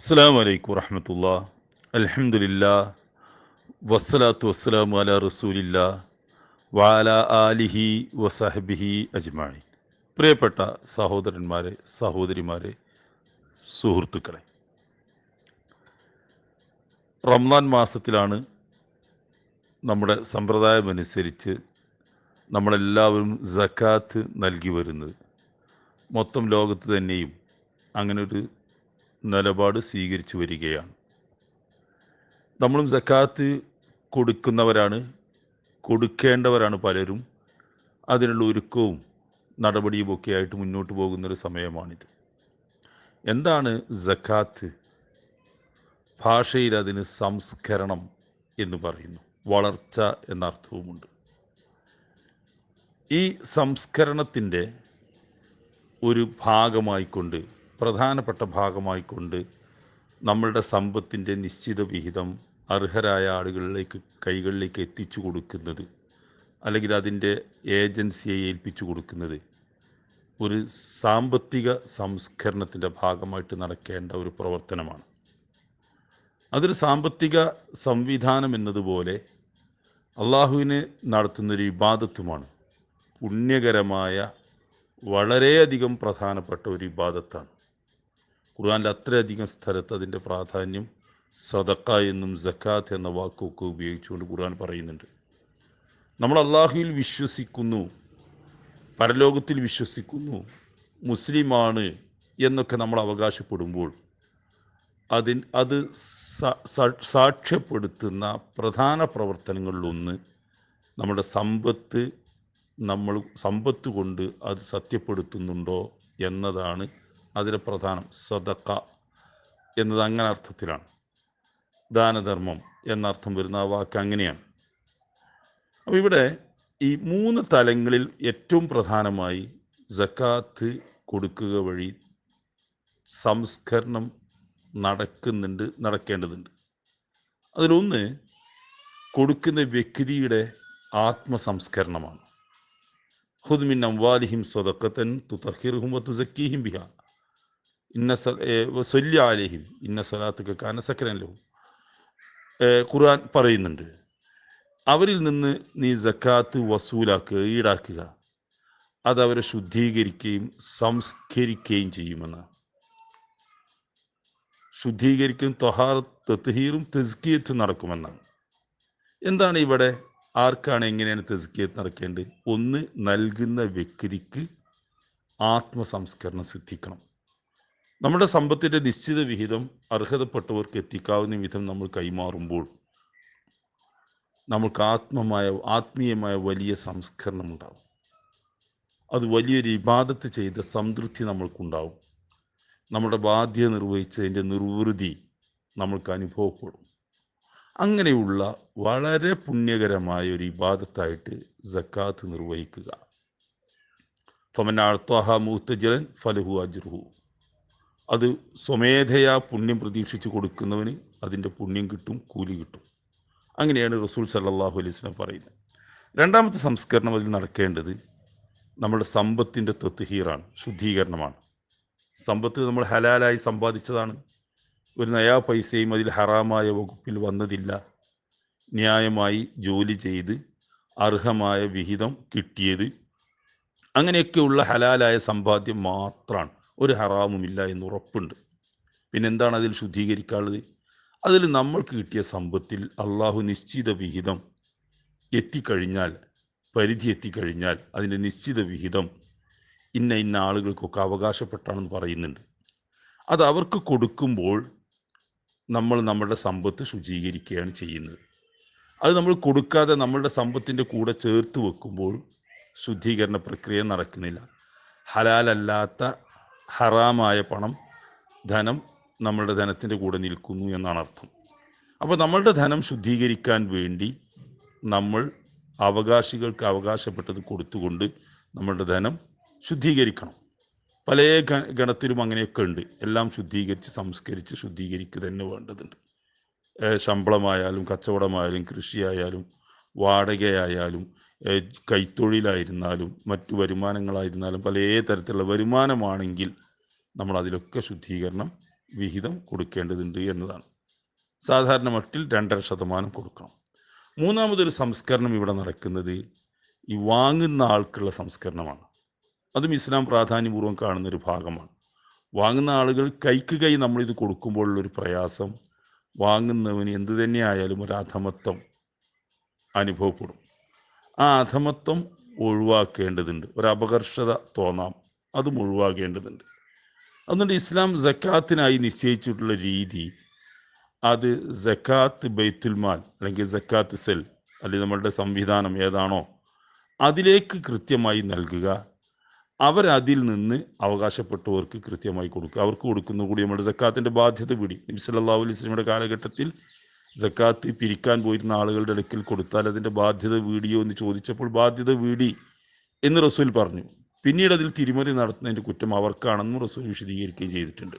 അസ്സലാമു അലൈക്കും വറഹ്മത്തുള്ളാ. അൽഹംദുലില്ലാ വസ്സലാത്തു വസ്സലാമു അലാ റസൂലില്ലാ വഅലാ ആലിഹി വസഹ്ബിഹി അജ്മഈൻ. പ്രിയപ്പെട്ട സഹോദരന്മാരെ, സഹോദരിമാരെ, സുഹൃത്തുക്കളെ, റംളാൻ മാസത്തിലാണ് നമ്മുടെ സമ്പ്രദായമനുസരിച്ച് നമ്മളെല്ലാവരും സക്കാത്ത് നൽകി വരുന്നത്. മൊത്തം ലോകത്ത് തന്നെയും അങ്ങനൊരു നിലപാട് സ്വീകരിച്ചു വരികയാണ്. നമ്മളും സക്കാത്ത് കൊടുക്കുന്നവരാണ്, കൊടുക്കേണ്ടവരാണ് പലരും. അതിനുള്ള ഒരുക്കവും നടപടിയുമൊക്കെ ആയിട്ട് മുന്നോട്ട് പോകുന്നൊരു സമയമാണിത്. എന്താണ് സക്കാത്ത്? ഭാഷയിൽ അതിന് സംസ്കരണം എന്ന് പറയുന്നു, വളർച്ച എന്ന അർത്ഥവുമുണ്ട്. ഈ സംസ്കരണത്തിൻ്റെ ഒരു ഭാഗമായിക്കൊണ്ട്, പ്രധാനപ്പെട്ട ഭാഗമായിക്കൊണ്ട് നമ്മളുടെ സമ്പത്തിൻ്റെ നിശ്ചിത വിഹിതം അർഹരായ കൈകളിലേക്ക് എത്തിച്ചു കൊടുക്കുന്നത്, അല്ലെങ്കിൽ അതിൻ്റെ ഏജൻസിയെ ഏൽപ്പിച്ചു കൊടുക്കുന്നത് ഒരു സാമ്പത്തിക സംസ്കരണത്തിൻ്റെ ഭാഗമായിട്ട് നടക്കേണ്ട ഒരു പ്രവർത്തനമാണ്. അതൊരു സാമ്പത്തിക സംവിധാനം എന്നതുപോലെ അള്ളാഹുവിന് നടത്തുന്നൊരു ഇബാദത്തുമാണ്. പുണ്യകരമായ, വളരെയധികം പ്രധാനപ്പെട്ട ഒരു ഇബാദത്താണ്. ഖുർആനിൽ അത്രയധികം സ്ഥലത്ത് അതിൻ്റെ പ്രാധാന്യം സദക്ക എന്നും സക്കാത്ത് എന്ന വാക്കൊക്കെ ഉപയോഗിച്ചുകൊണ്ട് ഖുർആൻ പറയുന്നുണ്ട്. നമ്മൾ അള്ളാഹുവിൽ വിശ്വസിക്കുന്നു, പരലോകത്തിൽ വിശ്വസിക്കുന്നു, മുസ്ലിമാണ് എന്നൊക്കെ നമ്മൾ അവകാശപ്പെടുമ്പോൾ അത് സാക്ഷ്യപ്പെടുത്തുന്ന പ്രധാന പ്രവർത്തനങ്ങളിലൊന്ന് നമ്മുടെ സമ്പത്ത് കൊണ്ട് അത് സത്യപ്പെടുത്തുന്നുണ്ടോ എന്നതാണ് അതിലെ പ്രധാനം. സദക്ക എന്നത് അങ്ങനെ അർത്ഥത്തിലാണ്. ദാനധർമ്മം എന്നർത്ഥം വരുന്ന ആ വാക്ക് അങ്ങനെയാണ്. അപ്പോൾ ഇവിടെ ഈ 3 തലങ്ങളിൽ ഏറ്റവും പ്രധാനമായി സക്കാത്ത് കൊടുക്കുക വഴി സംസ്കരണം നടക്കേണ്ടതുണ്ട്. അതിലൊന്ന് കൊടുക്കുന്ന വ്യക്തിയുടെ ആത്മസംസ്കരണമാണ്. ഖുദ് മിൻ അംവാലിഹിം സ്വദഖത്തൻ തുതഹിറുഹും വതുസക്കീഹിം ബിഹാ വസല്ലി അലൈഹിം ഇന്ന സ്വലാത്തക കാന സക്കനൻ ലഹും. ഖുർആൻ പറയുന്നുണ്ട്, അവരിൽ നിന്ന് നീ സക്കാത്ത് വസൂലാക്കുക, ഈടാക്കുക, അതവരെ ശുദ്ധീകരിക്കുകയും സംസ്കരിക്കുകയും ചെയ്യുമെന്ന്. ശുദ്ധീകരിക്കും, തത്ഹീറും തസ്കിയത്തും നടക്കുമെന്നാണ്. എന്താണ് ഇവിടെ, ആർക്കാണ്, എങ്ങനെയാണ് തസ്കിയത്ത് നടക്കേണ്ടത്? ഒന്ന്, നൽകുന്ന വ്യക്തിക്ക് ആത്മസംസ്കരണം സിദ്ധിക്കണം. നമ്മുടെ സമ്പത്തിൻ്റെ നിശ്ചിത വിഹിതം അർഹതപ്പെട്ടവർക്ക് എത്തിക്കാവുന്ന വിധം നമ്മൾ കൈമാറുമ്പോൾ നമുക്ക് ആത്മീയമായ വലിയ സംസ്കരണം ഉണ്ടാകും. അത് വലിയൊരു ഇബാദത്ത് ചെയ്ത സംതൃപ്തി നമ്മൾക്കുണ്ടാവും. നമ്മുടെ ബാധ്യത നിർവഹിച്ചതിൻ്റെ നിർവൃതി നമ്മൾക്ക് അനുഭവപ്പെടും. അങ്ങനെയുള്ള വളരെ പുണ്യകരമായ ഒരു ഇബാദത്തായിട്ട് സക്കാത്ത് നിർവഹിക്കുക. ഫമൻ അഅ്താഹ മുഅ്തജിറൻ ഫലഹു അജ്റുഹു. അത് സ്വമേധയാ പുണ്യം പ്രതീക്ഷിച്ച് കൊടുക്കുന്നവന് അതിൻ്റെ പുണ്യം കിട്ടും, കൂലി കിട്ടും. അങ്ങനെയാണ് റസൂൽ സല്ലല്ലാഹു അലൈഹി വസല്ലം പറയുന്നത്. രണ്ടാമത്തെ സംസ്കരണം അതിൽ നടക്കേണ്ടത് നമ്മുടെ സമ്പത്തിൻ്റെ തത്ഹീറാണ്, ശുദ്ധീകരണമാണ്. സമ്പത്ത് നമ്മൾ ഹലാലായി സമ്പാദിച്ചതാണ്. ഒരു നയാ പൈസയും അതിൽ ഹറാമായ വകുപ്പിൽ വന്നതില്ല. ന്യായമായി ജോലി ചെയ്ത് അർഹമായ വിഹിതം കിട്ടിയത്, അങ്ങനെയൊക്കെയുള്ള ഹലാലായ സമ്പാദ്യം മാത്രമാണ്. ഒരു ഹറാമുമില്ല എന്ന് ഉറപ്പുണ്ട്. പിന്നെന്താണ് അതിൽ ശുദ്ധീകരിക്കാനുള്ളത്? അതിൽ നമ്മൾക്ക് കിട്ടിയ സമ്പത്തിൽ അള്ളാഹു നിശ്ചിത വിഹിതം എത്തിക്കഴിഞ്ഞാൽ, പരിധി എത്തിക്കഴിഞ്ഞാൽ അതിൻ്റെ നിശ്ചിത വിഹിതം ഇന്ന ആളുകൾക്കൊക്കെ അവകാശപ്പെട്ടാണെന്ന് പറയുന്നുണ്ട്. അത് അവർക്ക് കൊടുക്കുമ്പോൾ നമ്മൾ നമ്മുടെ സമ്പത്ത് ശുചീകരിക്കുകയാണ് ചെയ്യുന്നത്. അത് നമ്മൾ കൊടുക്കാതെ നമ്മളുടെ സമ്പത്തിൻ്റെ കൂടെ ചേർത്ത് വെക്കുമ്പോൾ ശുദ്ധീകരണ പ്രക്രിയ നടക്കുന്നില്ല. ഹലാലല്ലാത്ത ഹറാമായ ധനം നമ്മളുടെ ധനത്തിൻ്റെ കൂടെ നിൽക്കുന്നു എന്നാണ് അർത്ഥം. അപ്പോൾ നമ്മളുടെ ധനം ശുദ്ധീകരിക്കാൻ വേണ്ടി നമ്മൾ അവകാശികൾക്ക് അവകാശപ്പെട്ടത് കൊടുത്തുകൊണ്ട് നമ്മളുടെ ധനം ശുദ്ധീകരിക്കണം. പല ഗണത്തിലും അങ്ങനെയൊക്കെ ഉണ്ട്. എല്ലാം ശുദ്ധീകരിച്ച് സംസ്കരിച്ച് ശുദ്ധീകരിക്കുക തന്നെ വേണ്ടതുണ്ട്. ശമ്പളമായാലും കച്ചവടമായാലും കൃഷിയായാലും വാടകയായാലും കൈത്തൊഴിലായിരുന്നാലും മറ്റു വരുമാനങ്ങളായിരുന്നാലും പല തരത്തിലുള്ള വരുമാനമാണെങ്കിൽ നമ്മൾ അതിലൊക്കെ ശുദ്ധീകരണം വിഹിതം കൊടുക്കേണ്ടതുണ്ട് എന്നതാണ്. സാധാരണ മട്ടിൽ 2.5% കൊടുക്കണം. മൂന്നാമതൊരു സംസ്കരണം ഇവിടെ നടക്കുന്നത് ഈ വാങ്ങുന്ന ആൾക്കുള്ള സംസ്കരണമാണ്. അതും ഇസ്ലാം പ്രാധാന്യപൂർവ്വം കാണുന്നൊരു ഭാഗമാണ്. വാങ്ങുന്ന ആളുകൾ കൈക്ക് കൈ നമ്മളിത് കൊടുക്കുമ്പോഴുള്ളൊരു പ്രയാസം, വാങ്ങുന്നവന് എന്തു തന്നെയായാലും ഒരു അധമത്വം അനുഭവപ്പെടും. ആ അധമത്വം ഒഴിവാക്കേണ്ടതുണ്ട്. ഒരു അപകർഷത തോന്നാം, അതും ഒഴിവാക്കേണ്ടതുണ്ട്. അതുകൊണ്ട് ഇസ്ലാം സക്കാത്തിനായി നിശ്ചയിച്ചിട്ടുള്ള രീതി, അത് സക്കാത്ത് ബൈത്തുൽമാൽ അല്ലെങ്കിൽ സക്കാത്ത് സെൽ അല്ലെങ്കിൽ നമ്മളുടെ സംവിധാനം ഏതാണോ അതിലേക്ക് കൃത്യമായി നൽകുക, അവരതിൽ നിന്ന് അവകാശപ്പെട്ടവർക്ക് കൃത്യമായി കൊടുക്കുക. അവർക്ക് കൊടുക്കുന്ന കൂടി നമ്മുടെ സക്കാത്തിൻ്റെ ബാധ്യത പിടി. നബി സല്ലല്ലാഹു അലൈഹി വസല്ലമയുടെ കാലഘട്ടത്തിൽ സക്കാത്ത് പിരിക്കാൻ പോയിരുന്ന ആളുകളുടെ അടുക്കൽ കൊടുത്താൽ അതിൻ്റെ ബാധ്യത വീടിയോ എന്ന് ചോദിച്ചപ്പോൾ ബാധ്യത വീടി എന്ന് റസൂൽ പറഞ്ഞു. പിന്നീട് അതിൽ തിരിമറി നടത്തുന്നതിൻ്റെ കുറ്റം അവർക്കാണെന്നും റസൂൽ വിശദീകരിക്കുകയും ചെയ്തിട്ടുണ്ട്.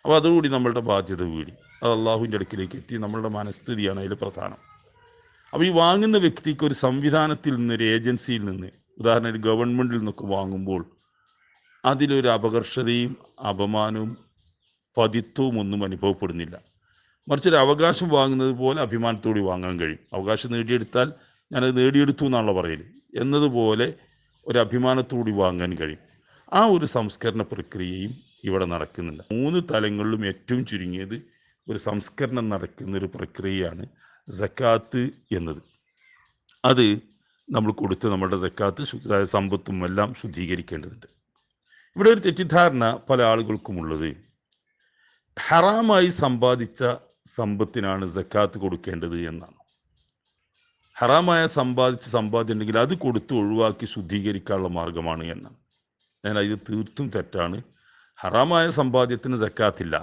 അപ്പോൾ അതുകൂടി നമ്മളുടെ ബാധ്യത വീടി, അത് അള്ളാഹുവിൻ്റെ അടുക്കിലേക്ക് എത്തി. നമ്മളുടെ മനസ്ഥിതിയാണ് അതിൽ പ്രധാനം. അപ്പോൾ ഈ വാങ്ങുന്ന വ്യക്തിക്ക് ഒരു സംവിധാനത്തിൽ നിന്ന്, ഒരു ഏജൻസിയിൽ നിന്ന്, ഉദാഹരണത്തിന് ഗവൺമെൻറ്റിൽ നിന്നൊക്കെ വാങ്ങുമ്പോൾ അതിലൊരു അപകർഷതയും അപമാനവും പതിത്വവും ഒന്നും അനുഭവപ്പെടുന്നില്ല. മറിച്ച് ഒരു അവകാശം വാങ്ങുന്നത് പോലെ അഭിമാനത്തോടെ വാങ്ങാൻ കഴിയും. അവകാശം നേടിയെടുത്താൽ ഞാനത് നേടിയെടുത്തു എന്നാണല്ലോ പറയൽ എന്നതുപോലെ ഒരു അഭിമാനത്തോടെ വാങ്ങാൻ കഴിയും. ആ ഒരു സംസ്കരണ പ്രക്രിയയും ഇവിടെ നടക്കുന്നില്ല. 3 തലങ്ങളിലും ഏറ്റവും ചുരുങ്ങിയത് ഒരു സംസ്കരണം നടക്കുന്നൊരു പ്രക്രിയയാണ് സക്കാത്ത് എന്നത്. അത് നമ്മൾ കൊടുത്ത് നമ്മുടെ സക്കാത്ത് സമ്പത്തും എല്ലാം ശുദ്ധീകരിക്കേണ്ടതുണ്ട്. ഇവിടെ ഒരു തെറ്റിദ്ധാരണ പല ആളുകൾക്കുമുള്ളത്, ഹറാമായി സമ്പാദിച്ച സമ്പത്തിനാണ് സക്കാത്ത് കൊടുക്കേണ്ടത് എന്നാണ്. ഹറാമായ സമ്പാദിച്ച സമ്പാദ്യം ഉണ്ടെങ്കിൽ അത് കൊടുത്ത് ഒഴിവാക്കി ശുദ്ധീകരിക്കാനുള്ള മാർഗമാണ് എന്നാണ്. എന്നാൽ ഇത് തീർത്തും തെറ്റാണ്. ഹറാമായ സമ്പാദ്യത്തിന് സക്കാത്തില്ല.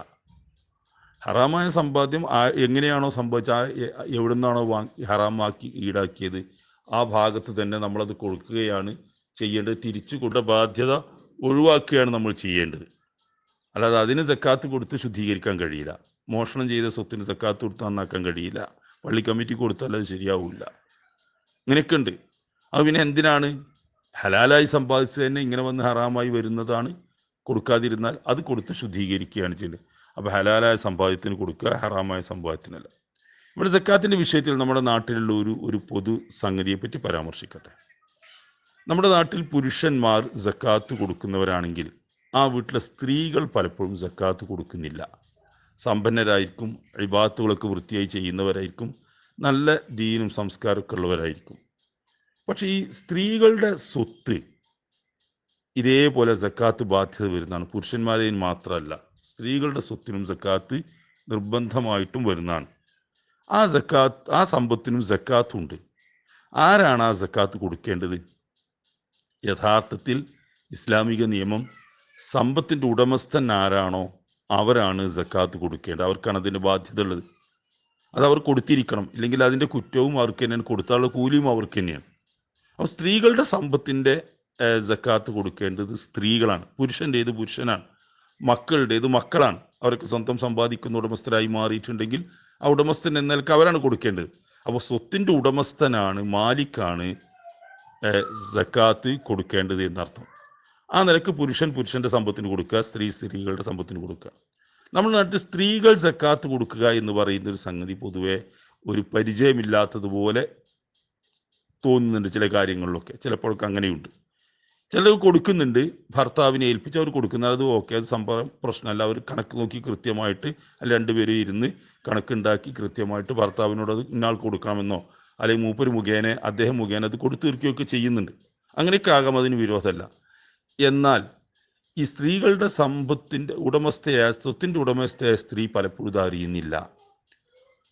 ഹറാമായ സമ്പാദ്യം എങ്ങനെയാണോ സമ്പാദിച്ചത്, എവിടെ നിന്നാണോ ഹറാമാക്കി ഈടാക്കിയത്, ആ ഭാഗത്ത് തന്നെ നമ്മളത് കൊടുക്കുകയാണ് ചെയ്യേണ്ടത്. തിരിച്ചു കൊടുത്ത ബാധ്യത ഒഴിവാക്കുകയാണ് നമ്മൾ ചെയ്യേണ്ടത്. അല്ലാതെ അതിന് സക്കാത്ത് കൊടുത്ത് ശുദ്ധീകരിക്കാൻ കഴിയില്ല. മോഷണം ചെയ്ത സ്വത്തിന് സക്കാത്ത് കൊടുത്ത് നന്നാക്കാൻ കഴിയില്ല. പള്ളി കമ്മിറ്റി കൊടുത്താൽ അത് ശരിയാവില്ല. ഇങ്ങനെയൊക്കെ ഉണ്ട്. അത് പിന്നെ എന്തിനാണ്? ഹലാലായി സമ്പാദിച്ചത് തന്നെ ഇങ്ങനെ വന്ന് ഹറാമായി വരുന്നതാണ്. കൊടുക്കാതിരുന്നാൽ അത് കൊടുത്ത് ശുദ്ധീകരിക്കുകയാണ് ചെയ്യുന്നത്. അപ്പോൾ ഹലാലായ സമ്പാദ്യത്തിന് കൊടുക്കുക, ഹറാമായ സമ്പാദ്യത്തിനല്ല. ഇവിടെ സക്കാത്തിൻ്റെ വിഷയത്തിൽ നമ്മുടെ നാട്ടിലുള്ള ഒരു പൊതു സംഗതിയെപ്പറ്റി പരാമർശിക്കട്ടെ. നമ്മുടെ നാട്ടിൽ പുരുഷന്മാർ സക്കാത്ത് കൊടുക്കുന്നവരാണെങ്കിൽ ആ വീട്ടിലെ സ്ത്രീകൾ പലപ്പോഴും സക്കാത്ത് കൊടുക്കുന്നില്ല. സമ്പന്നരായിരിക്കും, ഇബാദത്തുകളൊക്കെ വൃത്തിയായി ചെയ്യുന്നവരായിരിക്കും, നല്ല ദീനും സംസ്കാരമൊക്കെ ഉള്ളവരായിരിക്കും. പക്ഷേ ഈ സ്ത്രീകളുടെ സ്വത്ത് ഇതേപോലെ സക്കാത്ത് ബാധ്യത വരുന്നതാണ്. പുരുഷന്മാരെയും മാത്രമല്ല, സ്ത്രീകളുടെ സ്വത്തിനും സക്കാത്ത് നിർബന്ധമായിട്ടും വരുന്നതാണ്. ആ സമ്പത്തിനും സക്കാത്തുണ്ട്. ആരാണ് ആ സക്കാത്ത് കൊടുക്കേണ്ടത്? യഥാർത്ഥത്തിൽ ഇസ്ലാമിക നിയമം സമ്പത്തിൻ്റെ ഉടമസ്ഥൻ ആരാണോ അവരാണ് സക്കാത്ത് കൊടുക്കേണ്ടത്. അവർക്കാണ് അതിൻ്റെ ബാധ്യത ഉള്ളത്. അത് അവർ കൊടുത്തിരിക്കണം. ഇല്ലെങ്കിൽ അതിൻ്റെ കുറ്റവും അവർക്ക് തന്നെയാണ്, കൊടുത്താലുള്ള കൂലിയും അവർക്ക് തന്നെയാണ്. അപ്പോൾ സ്ത്രീകളുടെ സമ്പത്തിൻ്റെ സക്കാത്ത് കൊടുക്കേണ്ടത് സ്ത്രീകളാണ്. പുരുഷൻ്റേത് പുരുഷനാണ്, മക്കളുടേത് മക്കളാണ്. അവർക്ക് സ്വന്തം സമ്പാദിക്കുന്ന ഉടമസ്ഥരായി മാറിയിട്ടുണ്ടെങ്കിൽ ആ ഉടമസ്ഥൻ എന്ന നിലക്ക് അവരാണ് കൊടുക്കേണ്ടത്. അപ്പോൾ സ്വത്തിൻ്റെ ഉടമസ്ഥനാണ്, മാലിക്കാണ് സക്കാത്ത് കൊടുക്കേണ്ടത് എന്നർത്ഥം. ആ നിലക്ക് പുരുഷൻ്റെ സമ്പത്തിന് കൊടുക്കുക, സ്ത്രീകളുടെ സമ്പത്തിന് കൊടുക്കുക. നമ്മുടെ നാട്ടിൽ സ്ത്രീകൾ സക്കാത്ത് കൊടുക്കുക എന്ന് പറയുന്നൊരു സംഗതി പൊതുവെ ഒരു പരിചയമില്ലാത്തതുപോലെ തോന്നുന്നുണ്ട് ചില കാര്യങ്ങളിലൊക്കെ. ചിലപ്പോഴൊക്കെ അങ്ങനെയുണ്ട്. ചിലർ കൊടുക്കുന്നുണ്ട്, ഭർത്താവിനെ ഏൽപ്പിച്ച് അവർ കൊടുക്കുന്നത്. അത് ഓക്കെ, അത് സംഭവം പ്രശ്നമല്ല. അവർ കണക്ക് നോക്കി കൃത്യമായിട്ട് രണ്ടുപേരും ഇരുന്ന് കണക്കുണ്ടാക്കി കൃത്യമായിട്ട് ഭർത്താവിനോട് അത് ഇന്നാൾ കൊടുക്കണമെന്നോ അല്ലെങ്കിൽ മൂപ്പര് മുഖേന അദ്ദേഹം മുഖേന അത് കൊടുത്തു തീർക്കുകയൊക്കെ ചെയ്യുന്നുണ്ട്. അങ്ങനെയൊക്കെ ആകാം, അതിന് വിരോധമല്ല. എന്നാൽ ഈ സ്ത്രീകളുടെ സ്വത്തിൻ്റെ ഉടമസ്ഥയായ സ്ത്രീ പലപ്പോഴും ഇത് അറിയുന്നില്ല.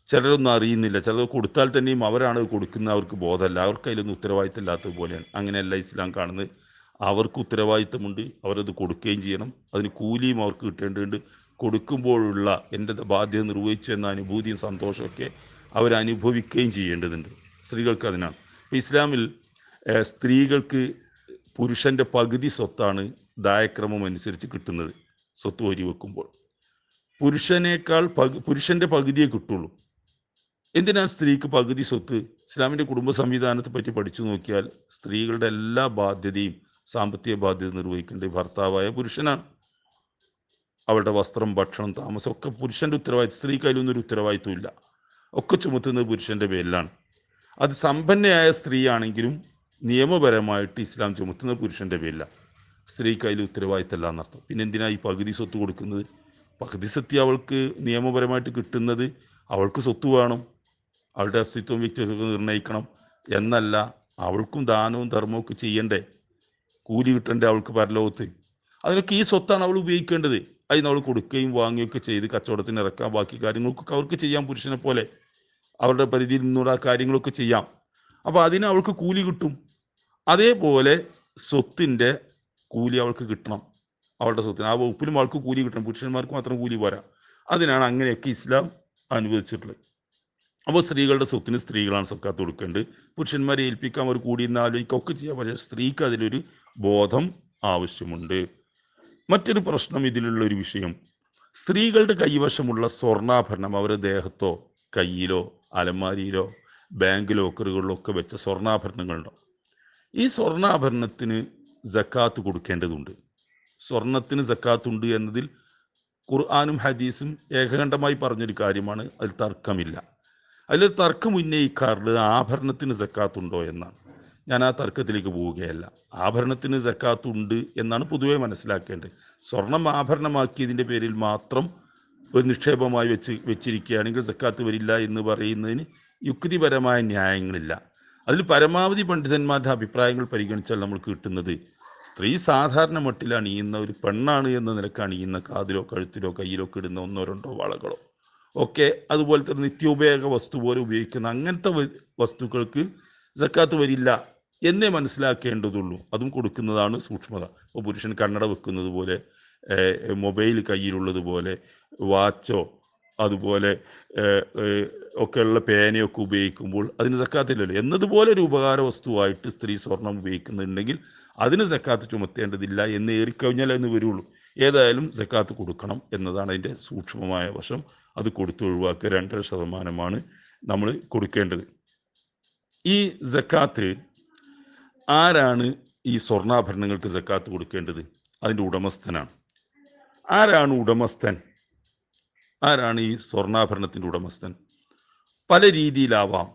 ചിലരൊന്നും അറിയുന്നില്ല. ചിലർ കൊടുത്താൽ തന്നെയും അവരാണ് കൊടുക്കുന്നത്, അവർക്ക് ബോധമല്ല, അവർക്ക് അതിലൊന്നും ഉത്തരവാദിത്തം ഇല്ലാത്തതുപോലെയാണ്. അങ്ങനെയല്ല ഇസ്ലാം കാണുന്നത്. അവർക്ക് ഉത്തരവാദിത്തമുണ്ട്, അവരത് കൊടുക്കുകയും ചെയ്യണം. അതിന് കൂലിയും അവർക്ക് കിട്ടേണ്ടതുണ്ട്. കൊടുക്കുമ്പോഴുള്ള എൻ്റെ ബാധ്യത നിർവഹിച്ചു എന്ന അനുഭൂതിയും സന്തോഷമൊക്കെ അവരനുഭവിക്കുകയും ചെയ്യേണ്ടതുണ്ട്. സ്ത്രീകൾക്ക് അതിനാണ്. ഇപ്പോൾ ഇസ്ലാമിൽ സ്ത്രീകൾക്ക് പുരുഷൻ്റെ പകുതി സ്വത്താണ് ദായക്രമം അനുസരിച്ച് കിട്ടുന്നത്. സ്വത്ത് വരി വെക്കുമ്പോൾ പുരുഷൻ്റെ പകുതിയെ കിട്ടുള്ളൂ. എന്തിനാണ് സ്ത്രീക്ക് പകുതി സ്വത്ത്? ഇസ്ലാമിൻ്റെ കുടുംബ സംവിധാനത്തെ പറ്റി പഠിച്ചു നോക്കിയാൽ സ്ത്രീകളുടെ എല്ലാ ബാധ്യതയും, സാമ്പത്തിക ബാധ്യത നിർവഹിക്കേണ്ടത് ഭർത്താവായ പുരുഷനാണ്. അവളുടെ വസ്ത്രം, ഭക്ഷണം, താമസം ഒക്കെ പുരുഷൻ്റെ ഉത്തരവാദിത്വം. സ്ത്രീക്ക് അതിലൊന്നും ഒരു ഉത്തരവാദിത്വം ഇല്ല. ഒക്കെ ചുമത്തുന്നത് പുരുഷൻ്റെ പേരിലാണ്. അത് സമ്പന്നയായ സ്ത്രീയാണെങ്കിലും നിയമപരമായിട്ട് ഇസ്ലാം ചുമത്തുന്നത് പുരുഷൻ്റെ പേരിലാണ്. സ്ത്രീക്ക് അതിൽ ഉത്തരവാദിത്തമല്ല എന്നർത്ഥം. പിന്നെ എന്തിനാ ഈ പകുതി സ്വത്ത് കൊടുക്കുന്നത്? പകുതി സ്വത്ത് അവൾക്ക് നിയമപരമായിട്ട് കിട്ടുന്നത് അവൾക്ക് സ്വത്ത് വേണം, അവളുടെ അസ്തിത്വം വ്യക്തിത്വം നിർണ്ണയിക്കണം എന്നല്ല. അവൾക്കും ദാനവും ധർമ്മവും ഒക്കെ ചെയ്യണ്ടേ, കൂലി കിട്ടണ്ടേ അവൾക്ക് പരലോകത്ത്. അതിനൊക്കെ ഈ സ്വത്താണ് അവൾ ഉപയോഗിക്കേണ്ടത്. അതിന് അവൾ കൊടുക്കുകയും വാങ്ങുകയൊക്കെ ചെയ്ത് കച്ചവടത്തിന് ഇറക്കാം, ബാക്കി കാര്യങ്ങൾക്കൊക്കെ അവർക്ക് ചെയ്യാം. പുരുഷനെ പോലെ അവരുടെ പരിധിയിൽ നിന്നുള്ള കാര്യങ്ങളൊക്കെ ചെയ്യാം. അപ്പോൾ അതിന് അവൾക്ക് കൂലി കിട്ടും. അതേപോലെ സ്വത്തിൻ്റെ കൂലി അവൾക്ക് കിട്ടണം. അവളുടെ സ്വത്തിന് ആ വകുപ്പിലും അവൾക്ക് കൂലി കിട്ടണം. പുരുഷന്മാർക്ക് മാത്രം കൂലി പോരാ. അതിനാണ് അങ്ങനെയൊക്കെ ഇസ്ലാം അനുവദിച്ചിട്ടുള്ളത്. അപ്പോൾ സ്ത്രീകളുടെ സ്വത്തിന് സ്ത്രീകളാണ് സക്കാത്ത് കൊടുക്കേണ്ടത്. പുരുഷന്മാരെ ഏൽപ്പിക്കാൻ അവർ കൂടി നിന്ന് ആലോചിക്കുകയൊക്കെ ചെയ്യാം. പക്ഷേ സ്ത്രീക്ക് അതിലൊരു ബോധം ആവശ്യമുണ്ട്. മറ്റൊരു പ്രശ്നം ഇതിലുള്ളൊരു വിഷയം, സ്ത്രീകളുടെ കൈവശമുള്ള സ്വർണ്ണാഭരണം അവരുടെ ദേഹത്തോ കയ്യിലോ അലമാരിയിലോ ബാങ്ക് ലോക്കറുകളിലോ ഒക്കെ വെച്ച സ്വർണ്ണാഭരണങ്ങളുണ്ടോ? ഈ സ്വർണ്ണാഭരണത്തിന് സക്കാത്ത് കൊടുക്കേണ്ടതുണ്ട്. സ്വർണത്തിന് സക്കാത്തുണ്ട് എന്നതിൽ ഖുർആനും ഹദീസും ഏകകണ്ഠമായി പറഞ്ഞൊരു കാര്യമാണ്. അതിൽ തർക്കമില്ല. അതിൽ തർക്കം ഉന്നയിക്കാറുള്ളത് ആഭരണത്തിന് സക്കാത്തുണ്ടോ എന്നാണ്. ഞാൻ ആ തർക്കത്തിലേക്ക് പോവുകയല്ല. ആഭരണത്തിന് സക്കാത്തുണ്ട് എന്നാണ് പൊതുവെ മനസ്സിലാക്കേണ്ടത്. സ്വർണം ആഭരണമാക്കിയതിൻ്റെ പേരിൽ മാത്രം ഒരു നിക്ഷേപമായി വെച്ചിരിക്കുകയാണെങ്കിൽ സക്കാത്ത് വരില്ല എന്ന് പറയുന്നതിന് യുക്തിപരമായ ന്യായങ്ങളില്ല. അതിൽ പരമാവധി പണ്ഡിതന്മാരുടെ അഭിപ്രായങ്ങൾ പരിഗണിച്ചാൽ നമുക്ക് കിട്ടുന്നത്, സ്ത്രീ സാധാരണ മട്ടിൽ അണിയുന്ന ഒരു പെണ്ണാണ് എന്ന നിലക്ക് അണിയുന്ന കാതിലോ കഴുത്തിലോ കയ്യിലോ ഒക്കെ ഇടുന്ന 1-2 വളകളോ ഒക്കെ, അതുപോലെ തന്നെ നിത്യോപയോഗ വസ്തു പോലെ ഉപയോഗിക്കുന്ന അങ്ങനത്തെ വസ്തുക്കൾക്ക് സക്കാത്ത് വരില്ല എന്നേ മനസ്സിലാക്കേണ്ടതുള്ളൂ. അതും കൊടുക്കുന്നതാണ് സൂക്ഷ്മത. ഇപ്പോൾ പുരുഷൻ കണ്ണട വെക്കുന്നത് പോലെ, മൊബൈൽ കയ്യിലുള്ളതുപോലെ, വാച്ചോ അതുപോലെ ഒക്കെയുള്ള പേനയൊക്കെ ഉപയോഗിക്കുമ്പോൾ അതിന് സക്കാത്തില്ലല്ലോ. എന്നതുപോലെ ഒരു ഉപകാര വസ്തുവായിട്ട് സ്ത്രീ സ്വർണം ഉപയോഗിക്കുന്നുണ്ടെങ്കിൽ അതിന് സക്കാത്ത് ചുമത്തേണ്ടതില്ല എന്ന് ഏറിക്കഴിഞ്ഞാൽ എന്ന് വരുള്ളൂ. ഏതായാലും സക്കാത്ത് കൊടുക്കണം എന്നതാണ് അതിൻ്റെ സൂക്ഷ്മമായ വശം. അത് കൊടുത്ത് ഒഴിവാക്കുക. 2.5% നമ്മൾ കൊടുക്കേണ്ടത്. ഈ സക്കാത്ത് ആരാണ് ഈ സ്വർണ്ണാഭരണങ്ങൾക്ക് സക്കാത്ത് കൊടുക്കേണ്ടത്? അതിൻ്റെ ഉടമസ്ഥനാണ്. ആരാണ് ഉടമസ്ഥൻ? ആരാണ് ഈ സ്വർണ്ണാഭരണത്തിൻ്റെ ഉടമസ്ഥൻ? പല രീതിയിലാവാം.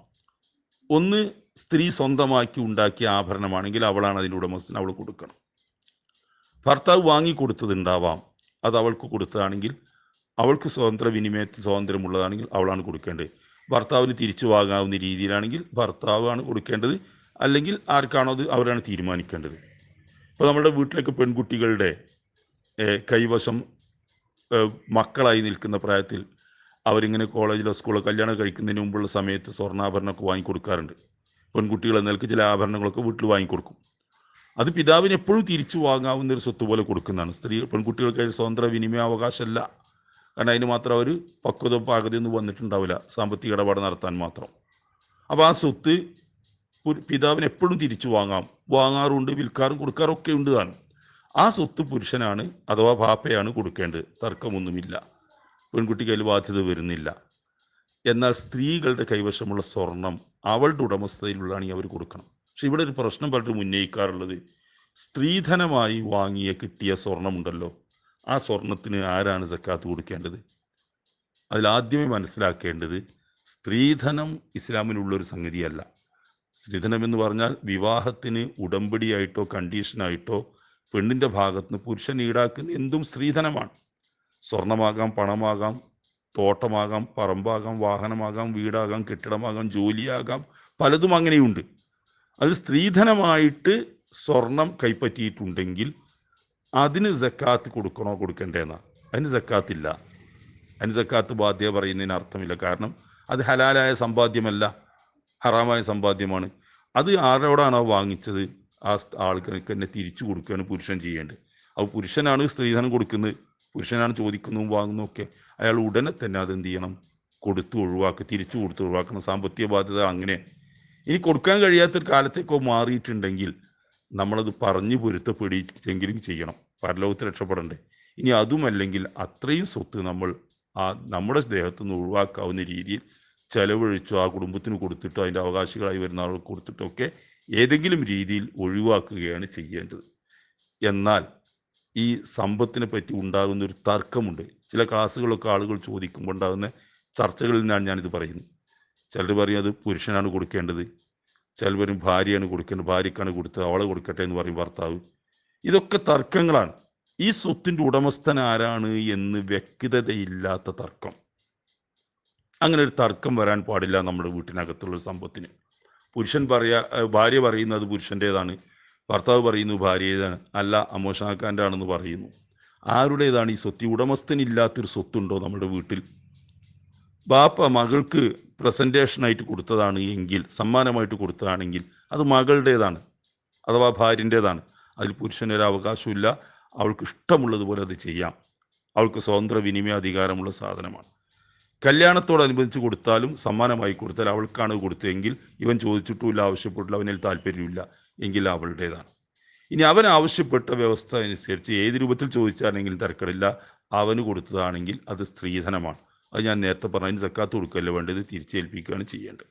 ഒന്ന്, സ്ത്രീ സ്വന്തമാക്കി ഉണ്ടാക്കിയ ആഭരണമാണെങ്കിൽ അവളാണ് അതിൻ്റെ ഉടമസ്ഥൻ, അവൾ കൊടുക്കണം. ഭർത്താവ് വാങ്ങിക്കൊടുത്തതുണ്ടാവാം, അത് അവൾക്ക് കൊടുത്തതാണെങ്കിൽ, അവൾക്ക് സ്വതന്ത്ര വിനിമയത്തിൽ സ്വാതന്ത്ര്യമുള്ളതാണെങ്കിൽ അവളാണ് കൊടുക്കേണ്ടത്. ഭർത്താവിന് തിരിച്ചു വാങ്ങാവുന്ന രീതിയിലാണെങ്കിൽ ഭർത്താവാണ് കൊടുക്കേണ്ടത്. അല്ലെങ്കിൽ ആർക്കാണോ അത് അവരാണ് തീരുമാനിക്കേണ്ടത്. ഇപ്പോൾ നമ്മുടെ വീട്ടിലൊക്കെ പെൺകുട്ടികളുടെ കൈവശം മക്കളായി നിൽക്കുന്ന പ്രായത്തിൽ അവരിങ്ങനെ കോളേജിലോ സ്കൂളോ കല്യാണം കഴിക്കുന്നതിന് മുമ്പുള്ള സമയത്ത് സ്വർണ്ണാഭരണമൊക്കെ വാങ്ങിക്കൊടുക്കാറുണ്ട്. പെൺകുട്ടികൾ എന്നേക്ക് ചില ആഭരണങ്ങളൊക്കെ വീട്ടിൽ വാങ്ങിക്കൊടുക്കും. അത് പിതാവിന് എപ്പോഴും തിരിച്ചു വാങ്ങാവുന്ന ഒരു സ്വത്ത് പോലെ കൊടുക്കുന്നതാണ്. പെൺകുട്ടികൾക്ക് അതിൽ സ്വതന്ത്ര വിനിമയാവകാശമല്ല. കാരണം അതിന് മാത്രം അവർ പക്വത പാകതയൊന്നും വന്നിട്ടുണ്ടാവില്ല, സാമ്പത്തിക ഇടപാട് നടത്താൻ മാത്രം. അപ്പോൾ ആ സ്വത്ത് പിതാവിന് എപ്പോഴും തിരിച്ചു വാങ്ങാറുണ്ട്, വിൽക്കാറും കൊടുക്കാറൊക്കെ ഉണ്ട് താൻ. ആ സ്വത്ത് പുരുഷനാണ് അഥവാ ബാപ്പയാണ് കൊടുക്കേണ്ടത്. തർക്കമൊന്നുമില്ല. പെൺകുട്ടിക്ക് അതിൽ ബാധ്യത വരുന്നില്ല. എന്നാൽ സ്ത്രീകളുടെ കൈവശമുള്ള സ്വർണം അവളുടെ ഉടമസ്ഥതയിലുള്ളതാണെങ്കിൽ അവർ കൊടുക്കണം. പക്ഷെ ഇവിടെ ഒരു പ്രശ്നം പലരും ഉന്നയിക്കാറുള്ളത്, സ്ത്രീധനമായി കിട്ടിയ സ്വർണമുണ്ടല്ലോ, ആ സ്വർണത്തിന് ആരാണ് സക്കാത്ത് കൊടുക്കേണ്ടത്? അതിലാദ്യമേ മനസ്സിലാക്കേണ്ടത്, സ്ത്രീധനം ഇസ്ലാമിലുള്ളൊരു സംഗതിയല്ല. സ്ത്രീധനം എന്ന് പറഞ്ഞാൽ വിവാഹത്തിന് ഉടമ്പടിയായിട്ടോ കണ്ടീഷനായിട്ടോ പെണ്ണിൻ്റെ ഭാഗത്തുനിന്ന് പുരുഷൻ ഈടാക്കുന്ന എന്തും സ്ത്രീധനമാണ്. സ്വർണമാകാം, പണമാകാം, തോട്ടമാകാം, പറമ്പാകാം, വാഹനമാകാം, വീടാകാം, കെട്ടിടമാകാം, ജോലിയാകാം, പലതും അങ്ങനെയുണ്ട്. അത് സ്ത്രീധനമായിട്ട് സ്വർണം കൈപ്പറ്റിയിട്ടുണ്ടെങ്കിൽ അതിന് സക്കാത്ത് കൊടുക്കണോ കൊടുക്കണ്ടേന്നാ? അതിന് സക്കാത്തില്ല. അതിന് സക്കാത്ത് ബാധ്യത പറയുന്നതിന് അർത്ഥമില്ല. കാരണം അത് ഹലാലായ സമ്പാദ്യമല്ല, ഹറാമായ സമ്പാദ്യമാണ്. അത് ആരോടാണോ വാങ്ങിച്ചത് ആ ആൾക്ക് തന്നെ തിരിച്ചു കൊടുക്കുകയാണ് പുരുഷൻ ചെയ്യേണ്ടത്. അപ്പോൾ പുരുഷനാണ് സ്ത്രീധനം കൊടുക്കുന്നത്, പുരുഷനാണ് ചോദിക്കുന്നതും വാങ്ങുന്നതും ഒക്കെ. അയാൾ ഉടനെ തന്നെ അതെന്ത് ചെയ്യണം? തിരിച്ചു കൊടുത്ത് ഒഴിവാക്കണം. സാമ്പത്തിക ബാധ്യത അങ്ങനെ. ഇനി കൊടുക്കാൻ കഴിയാത്തൊരു കാലത്തേക്കോ മാറിയിട്ടുണ്ടെങ്കിൽ നമ്മളത് പറഞ്ഞു പൊരുത്തപ്പെടിച്ചെങ്കിലും ചെയ്യണം, പരലോകത്ത് രക്ഷപ്പെടണ്ടേ. ഇനി അതുമല്ലെങ്കിൽ അത്രയും സ്വത്ത് നമ്മൾ നമ്മുടെ ദേഹത്തു നിന്ന് ഒഴിവാക്കാവുന്ന രീതിയിൽ ചെലവഴിച്ചോ ആ കുടുംബത്തിന് കൊടുത്തിട്ടോ അതിൻ്റെ അവകാശികളായി വരുന്ന ആൾക്ക് കൊടുത്തിട്ടോ ഒക്കെ ഏതെങ്കിലും രീതിയിൽ ഒഴിവാക്കുകയാണ് ചെയ്യേണ്ടത്. എന്നാൽ ഈ സമ്പത്തിനെ പറ്റി ഉണ്ടാകുന്ന ഒരു തർക്കമുണ്ട്. ചില ക്ലാസ്സുകളൊക്കെ ആളുകൾ ചോദിക്കുമ്പോൾ ഉണ്ടാകുന്ന ചർച്ചകളിൽ നിന്നാണ് ഞാനിത് പറയുന്നത്. ചിലർ പറയും അത് പുരുഷനാണ് കൊടുക്കേണ്ടത്, ചിലർ പറയും ഭാര്യയാണ് കൊടുക്കേണ്ടത്, ഭാര്യക്കാണ് കൊടുത്തത്, അവളെ കൊടുക്കട്ടെ എന്ന് പറയും ഭർത്താവ്. ഇതൊക്കെ തർക്കങ്ങളാണ്. ഈ സ്വത്തിൻ്റെ ഉടമസ്ഥൻ ആരാണ് എന്ന് വ്യക്തതയില്ലാത്ത തർക്കം. അങ്ങനെ ഒരു തർക്കം വരാൻ പാടില്ല നമ്മുടെ വീട്ടിനകത്തുള്ള സമ്പത്തിന്. ഭാര്യ പറയുന്നത് പുരുഷൻ്റേതാണ്, ഭർത്താവ് പറയുന്നു ഭാര്യയുടേതാണ്, അല്ല അമോഷാക്കാൻ്റെ ആണെന്ന് പറയുന്നു. ആരുടേതാണ് ഈ സ്വത്ത്? ഉടമസ്ഥനില്ലാത്തൊരു സ്വത്തുണ്ടോ നമ്മുടെ വീട്ടിൽ? ബാപ്പ മകൾക്ക് പ്രസൻറ്റേഷനായിട്ട് കൊടുത്തതാണ് എങ്കിൽ, സമ്മാനമായിട്ട് കൊടുത്തതാണെങ്കിൽ അത് മകളുടേതാണ് അഥവാ ഭാര്യൻ്റേതാണ്. അതിൽ പുരുഷനൊരു അവകാശമില്ല. അവൾക്ക് ഇഷ്ടമുള്ളതുപോലെ അത് ചെയ്യാം. അവൾക്ക് സ്വതന്ത്ര വിനിമയ അധികാരമുള്ള സാധനമാണ്. കല്യാണത്തോടനുബന്ധിച്ച് കൊടുത്താലും സമ്മാനമായി കൊടുത്താൽ അവൾക്കാണ് കൊടുത്തതെങ്കിൽ ഇവൻ ചോദിച്ചിട്ടുമില്ല, ആവശ്യപ്പെട്ടില്ല, അവനിൽ താല്പര്യമില്ല എങ്കിൽ അവളുടേതാണ്. ഇനി അവൻ ആവശ്യപ്പെട്ട വ്യവസ്ഥ അനുസരിച്ച് ഏത് രൂപത്തിൽ ചോദിച്ചാണെങ്കിലും തിരക്കടില്ല, അവന് കൊടുത്തതാണെങ്കിൽ അത് സ്ത്രീധനമാണ്. അത് ഞാൻ നേരത്തെ പറഞ്ഞതിന് സക്കാത്ത് കൊടുക്കുകയല്ല വേണ്ടത്, തിരിച്ചേൽപ്പിക്കുകയാണ് ചെയ്യേണ്ടത്.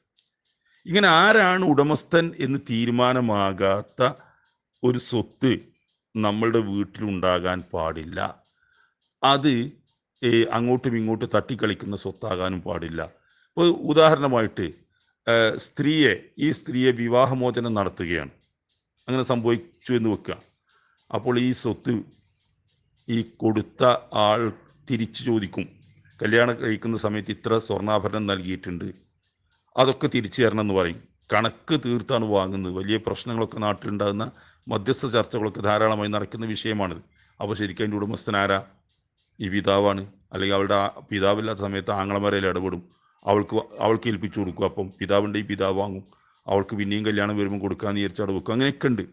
ഇങ്ങനെ ആരാണ് ഉടമസ്ഥൻ എന്ന് തീരുമാനമാകാത്ത ഒരു സ്വത്ത് നമ്മളുടെ വീട്ടിലുണ്ടാകാൻ പാടില്ല. അത് അങ്ങോട്ടും ഇങ്ങോട്ടും തട്ടിക്കളിക്കുന്ന സ്വത്താകാനും പാടില്ല. ഇപ്പോൾ ഉദാഹരണമായിട്ട് ഈ സ്ത്രീയെ വിവാഹമോചനം നടത്തുകയാണ്, അങ്ങനെ സംഭവിച്ചു എന്ന് വെക്കുക. അപ്പോൾ ഈ സ്വത്ത് ഈ കൊടുത്ത ആൾ തിരിച്ചു ചോദിക്കും. കല്യാണം കഴിക്കുന്ന സമയത്ത് ഇത്ര സ്വർണ്ണാഭരണം നൽകിയിട്ടുണ്ട്, അതൊക്കെ തിരിച്ചു തരണം എന്ന് പറയും. കണക്ക് തീർത്താണ് വാങ്ങുന്നത്. വലിയ പ്രശ്നങ്ങളൊക്കെ നാട്ടിലുണ്ടാകുന്ന മധ്യസ്ഥ ചർച്ചകളൊക്കെ ധാരാളമായി നടക്കുന്ന വിഷയമാണിത്. അപ്പോൾ ശരിക്കും അതിൻ്റെ ഉടമസ്ഥൻ ആരാ? ഈ പിതാവാണ്. അല്ലെങ്കിൽ അവളുടെ പിതാവില്ലാത്ത സമയത്ത് ആങ്ങളമാരയിൽ ഇടപെടും, അവൾക്ക് ഏൽപ്പിച്ചു കൊടുക്കും. അപ്പം പിതാവിൻ്റെ ഈ പിതാവ് വാങ്ങും, അവൾക്ക് പിന്നെയും കല്യാണം വരുമ്പോൾ കൊടുക്കാമെന്ന് വിചാരിച്ച് അവിടെ വെക്കും. അങ്ങനെയൊക്കെ ഉണ്ട്.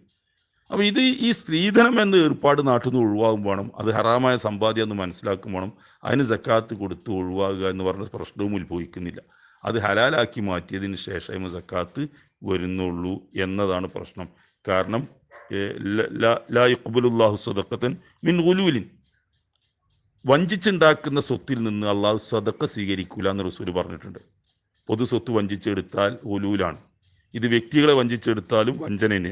അപ്പോൾ ഈ സ്ത്രീധനം എന്ന ഏർപ്പാട് നാട്ടിൽ നിന്ന് ഒഴിവാകും വേണം. അത് ഹറാമായ സമ്പാദ്യം എന്ന് മനസ്സിലാക്കും വേണം. അതിന് സക്കാത്ത് കൊടുത്ത് ഒഴിവാകുക എന്ന് പറഞ്ഞ പ്രശ്നവും ഉത്ഭവിക്കുന്നില്ല. അത് ഹലാലാക്കി മാറ്റിയതിന് ശേഷമേ സക്കാത്ത് വരുന്നുള്ളൂ എന്നതാണ് പ്രശ്നം. കാരണം ലാ യഖ്ബലുല്ലാഹു സദഖത്തൻ മിൻ ഗുലൂലിൻ, വഞ്ചിച്ചുണ്ടാക്കുന്ന സ്വത്തിൽ നിന്ന് അള്ളാഹു സദഖ സ്വീകരിക്കൂല എന്ന് റസൂൽ പറഞ്ഞിട്ടുണ്ട്. പൊതു സ്വത്ത് വഞ്ചിച്ചെടുത്താൽ ഗുലൂലാണ്. ഇത് വ്യക്തികളെ വഞ്ചിച്ചെടുത്താലും വഞ്ചനന്.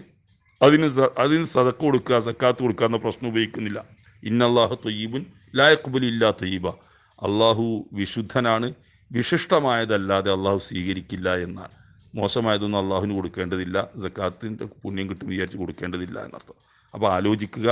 അതിന് സദഖ കൊടുക്കുക, സക്കാത്ത് കൊടുക്കുക എന്ന പ്രശ്നം ഉപയോഗിക്കുന്നില്ല. ഇന്നല്ലാഹു ത്വയ്യിബുൻ ലാ യഖ്ബലു ഇല്ലാ ത്വയ്യിബ, അള്ളാഹു വിശുദ്ധനാണ്, വിശിഷ്ടമായതല്ലാതെ അള്ളാഹു സ്വീകരിക്കില്ല എന്നാണ്. മോശമായതൊന്നും അള്ളാഹുവിന് കൊടുക്കേണ്ടതില്ല, സക്കാത്തിൻ്റെ പുണ്യം കിട്ടും വിചാരിച്ച് കൊടുക്കേണ്ടതില്ല എന്നർത്ഥം. അപ്പോൾ ആലോചിക്കുക,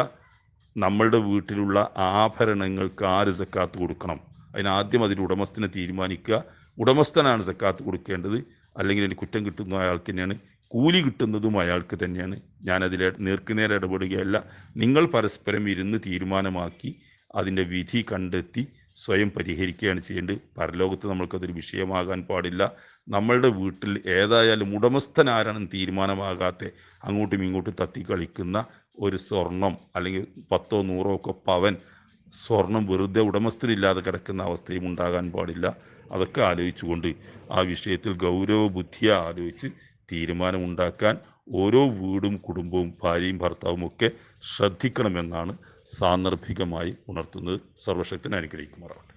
നമ്മളുടെ വീട്ടിലുള്ള ആഭരണങ്ങൾക്ക് ആര് സക്കാത്ത് കൊടുക്കണം? അതിനാദ്യം അതിൻ്റെ ഉടമസ്ഥനെ തീരുമാനിക്കുക. ഉടമസ്ഥനാണ് സക്കാത്ത് കൊടുക്കേണ്ടത്, അല്ലെങ്കിൽ അതിന് കുറ്റം കിട്ടുന്ന അയാൾക്ക് തന്നെയാണ്, കൂലി കിട്ടുന്നതും അയാൾക്ക് തന്നെയാണ്. ഞാനതിൽ നേർക്കുനേരെ ഇടപെടുകയല്ല. നിങ്ങൾ പരസ്പരം ഇരുന്ന് തീരുമാനമാക്കി അതിൻ്റെ വിധി കണ്ടെത്തി സ്വയം പരിഹരിക്കുകയാണ് ചെയ്യേണ്ടത്. പരലോകത്ത് നമ്മൾക്കതൊരു വിഷയമാകാൻ പാടില്ല. നമ്മളുടെ വീട്ടിൽ ഏതായാലും ഉടമസ്ഥൻ ആരാണെന്ന് തീരുമാനമാകാത്ത അങ്ങോട്ടും ഇങ്ങോട്ടും തത്തിക്കളിക്കുന്ന ഒരു സ്വർണം അല്ലെങ്കിൽ 10 100 ഒക്കെ പവൻ സ്വർണം വെറുതെ ഉടമസ്ഥനില്ലാതെ കിടക്കുന്ന അവസ്ഥയും ഉണ്ടാകാൻ പാടില്ല. അതൊക്കെ ആലോചിച്ചുകൊണ്ട് ആ വിഷയത്തിൽ ഗൗരവ ബുദ്ധിയെ ആലോചിച്ച് തീരുമാനമുണ്ടാക്കാൻ ഓരോ വീടും കുടുംബവും ഭാര്യയും ഭർത്താവും ഒക്കെ ശ്രദ്ധിക്കണമെന്നാണ് സാന്ദർഭികമായി ഉണർത്തുന്നത്. സർവശക്തനെ അനുഗ്രഹിക്കുമാറാവട്ടെ.